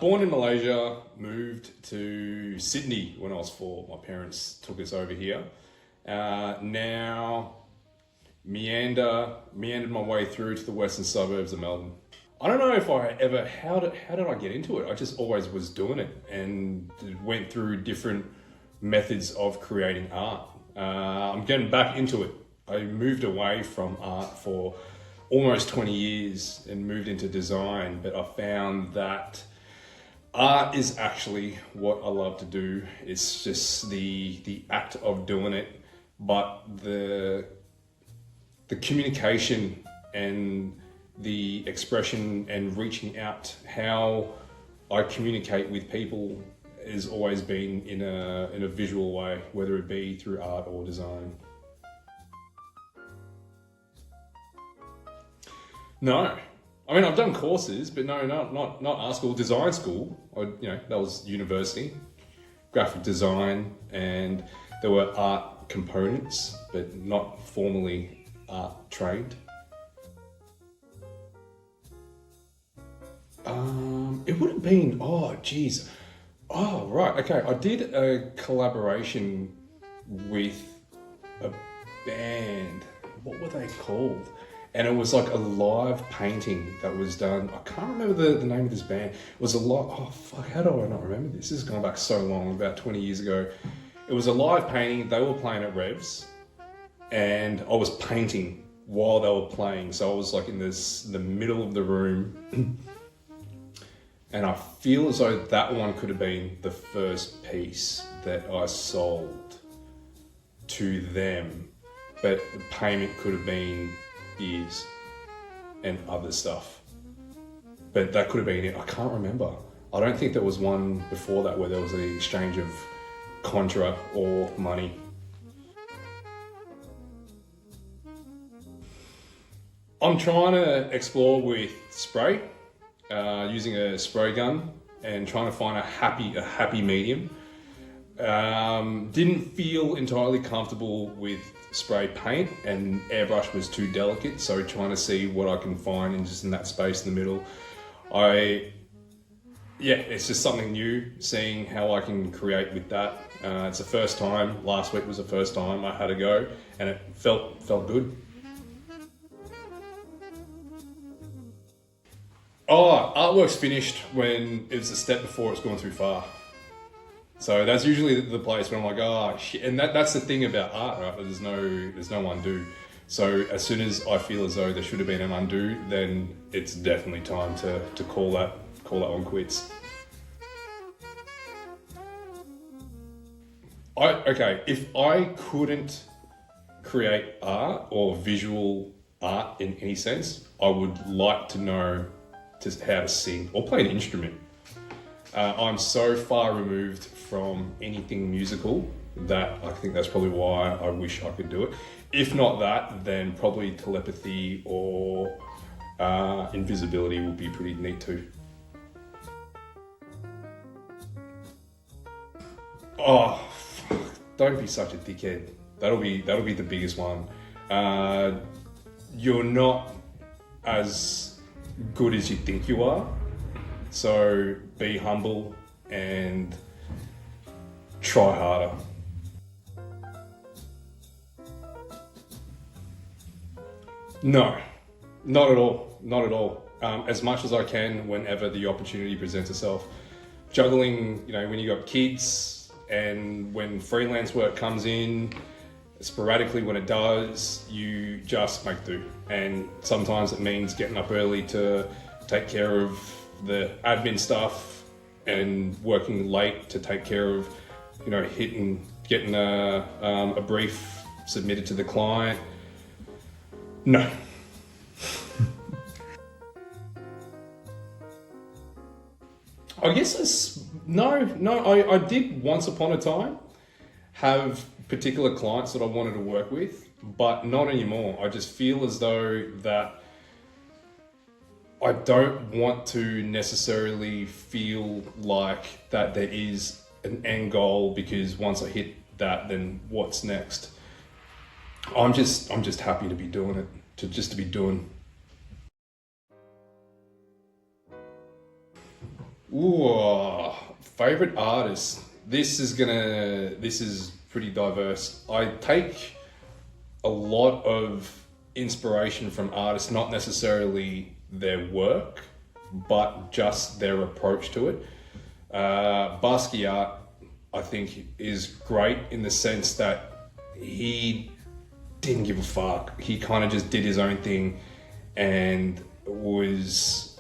Born in Malaysia, moved to Sydney when I was 4. My parents took us over here. Now meandered my way through to the western suburbs of Melbourne. I don't know if how did I get into it? I just always was doing it and went through different methods of creating art. I'm getting back into it. I moved away from art for almost 20 years and moved into design, but I found that art is actually what I love to do. It's just the act of doing it, but the communication and the expression and reaching out, how I communicate with people has always been in a visual way, whether it be through art or design. No, I mean I've done courses, but no, not art school, design school. That was university, graphic design, and there were art components, but not formally art trained. It would have been, right, okay. I did a collaboration with a band. What were they called? And it was like a live painting that was done. I can't remember the name of this band. It was how do I not remember this? This is going back so long, about 20 years ago. It was a live painting. They were playing at Revs, and I was painting while they were playing. So I was like in the middle of the room. And I feel as though that one could have been the first piece that I sold to them, but the payment could have been ears and other stuff. But that could have been it. I can't remember. I don't think there was one before that where there was an exchange of contra or money. I'm trying to explore with spray. Using a spray gun and trying to find a happy medium. Didn't feel entirely comfortable with spray paint, and airbrush was too delicate, so trying to see what I can find in that space in the middle. It's just something new, seeing how I can create with that. It's the first time. Last week was the first time I had a go, and it felt good. Artwork's finished when it's a step before it's gone too far. So that's usually the place where I'm like, shit. And that's the thing about art, right? There's no undo. So as soon as I feel as though there should have been an undo, then it's definitely time to call that one quits. If I couldn't create art or visual art in any sense, I would like to know just how to sing or play an instrument. I'm so far removed from anything musical that I think that's probably why I wish I could do it. If not that, then probably telepathy or invisibility would be pretty neat too. Don't be such a dickhead. That'll be the biggest one. You're not as good as you think you are, so be humble and try harder. No, not at all. As much as I can whenever the opportunity presents itself. Juggling, when you got kids and when freelance work comes in, sporadically when it does, you just make do. And sometimes it means getting up early to take care of the admin stuff and working late to take care of, getting a brief submitted to the client. No. I guess I did once upon a time have particular clients that I wanted to work with, but not anymore. I just feel as though that I don't want to necessarily feel like that there is an end goal, because once I hit that, then what's next? I'm just happy to be doing it, to be doing. Ooh, favorite artist. This is pretty diverse. I take a lot of inspiration from artists, not necessarily their work, but just their approach to it. Basquiat, I think, is great in the sense that he didn't give a fuck. He kind of just did his own thing and was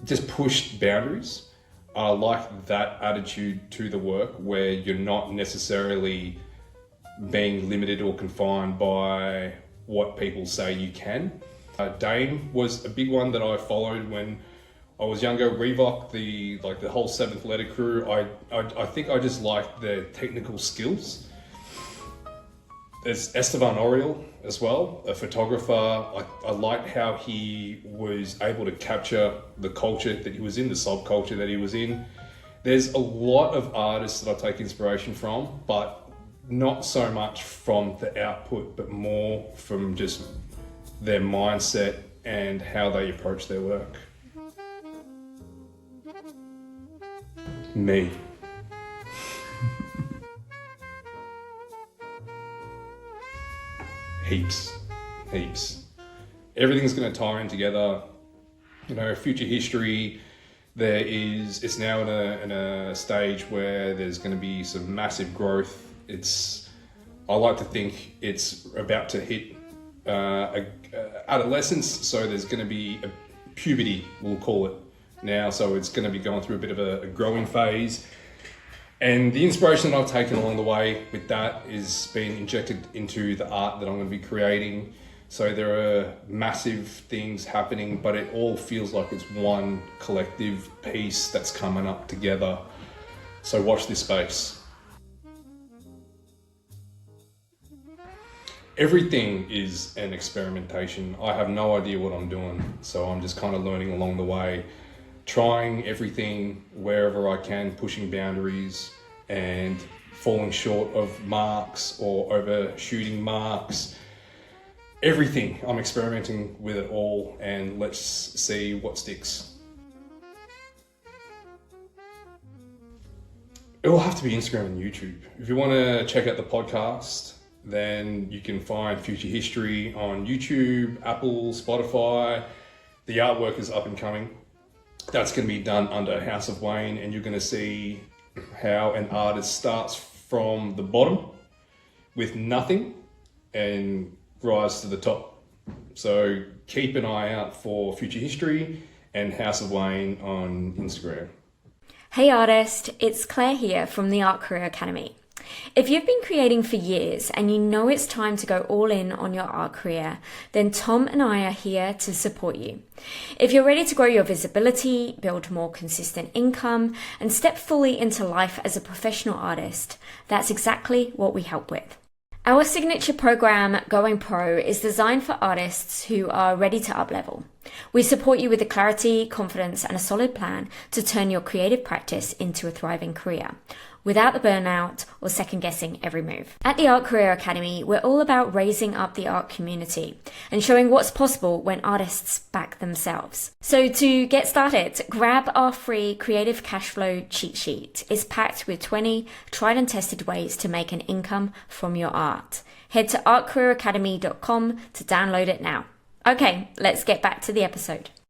just pushed boundaries. I like that attitude to the work where you're not necessarily being limited or confined by what people say you can. Dame was a big one that I followed when I was younger. Reebok, the whole Seventh Letter crew. I think I just liked their technical skills. There's Esteban Oriol as well, a photographer. I liked how he was able to capture the culture that he was in, the subculture that he was in. There's a lot of artists that I take inspiration from, but not so much from the output, but more from just their mindset and how they approach their work. Me. Heaps. Everything's going to tie in together. Future history. It's now in a stage where there's going to be some massive growth. I like to think it's about to hit adolescence, so there's going to be a puberty, we'll call it now. So it's going to be going through a bit of a growing phase. And the inspiration that I've taken along the way with that is being injected into the art that I'm going to be creating. So there are massive things happening, but it all feels like it's one collective piece that's coming up together. So watch this space. Everything is an experimentation. I have no idea what I'm doing, so I'm just kind of learning along the way. Trying everything wherever I can, pushing boundaries and falling short of marks or overshooting marks. Everything, I'm experimenting with it all, and let's see what sticks. It will have to be Instagram and YouTube. If you want to check out the podcast, then you can find Future History on YouTube, Apple, Spotify. The artwork is up and coming. That's going to be done under House of Wayne, and you're going to see how an artist starts from the bottom with nothing and rise to the top. So keep an eye out for Future History and House of Wayne on Instagram. Hey artist, it's Claire here from the Art Career Academy. If you've been creating for years and you know it's time to go all in on your art career, then Tom and I are here to support you. If you're ready to grow your visibility, build more consistent income, and step fully into life as a professional artist, that's exactly what we help with. Our signature program, Going Pro, is designed for artists who are ready to up-level. We support you with the clarity, confidence, and a solid plan to turn your creative practice into a thriving career, without the burnout or second-guessing every move. At the Art Career Academy, we're all about raising up the art community and showing what's possible when artists back themselves. So to get started, grab our free Creative Cashflow cheat sheet. It's packed with 20 tried and tested ways to make an income from your art. Head to artcareeracademy.com to download it now. Okay, let's get back to the episode.